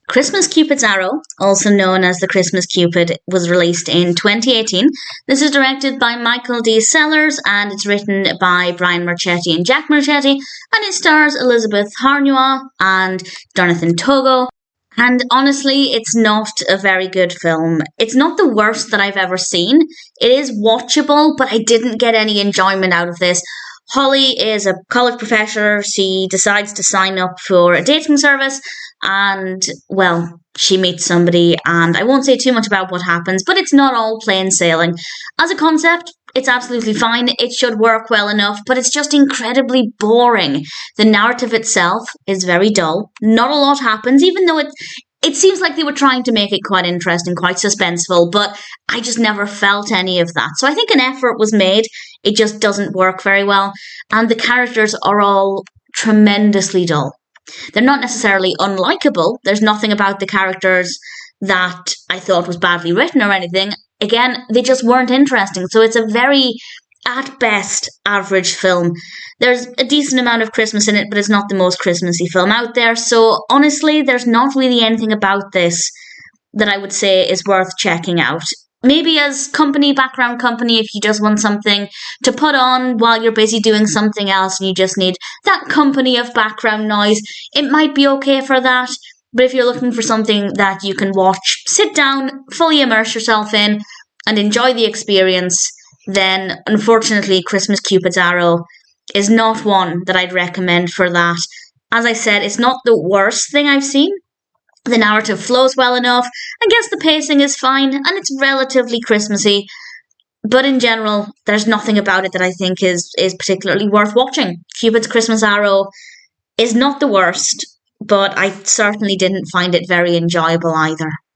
Christmas Cupid's Arrow, also known as The Christmas Cupid, was released in 2018. This is directed by Michael D. Sellers and it's written by Brian Marchetti and Jack Marchetti, and it stars Elisabeth Harnois and Jonathan Togo. And honestly, it's not a very good film. It's not the worst that I've ever seen. It is watchable, but I didn't get any enjoyment out of this. Holly is a college professor. She decides to sign up for a dating service and, well, she meets somebody, and I won't say too much about what happens, but it's not all plain sailing. As a concept, it's absolutely fine. It should work well enough, but it's just incredibly boring. The narrative itself is very dull. Not a lot happens, even though it seems like they were trying to make it quite interesting, quite suspenseful, but I just never felt any of that. So I think an effort was made. It just doesn't work very well. And the characters are all tremendously dull. They're not necessarily unlikable. There's nothing about the characters that I thought was badly written or anything. Again, they just weren't interesting. So it's a very, at best, average film. There's a decent amount of Christmas in it, but it's not the most Christmassy film out there. So honestly, there's not really anything about this that I would say is worth checking out. Maybe as background company, if you just want something to put on while you're busy doing something else and you just need that company of background noise, it might be okay for that. But if you're looking for something that you can watch, sit down, fully immerse yourself in, and enjoy the experience, then unfortunately Christmas Cupid's Arrow is not one that I'd recommend for that. As I said, it's not the worst thing I've seen. The narrative flows well enough. I guess the pacing is fine, and it's relatively Christmassy. But in general, there's nothing about it that I think is particularly worth watching. Cupid's Christmas Arrow is not the worst, but I certainly didn't find it very enjoyable either.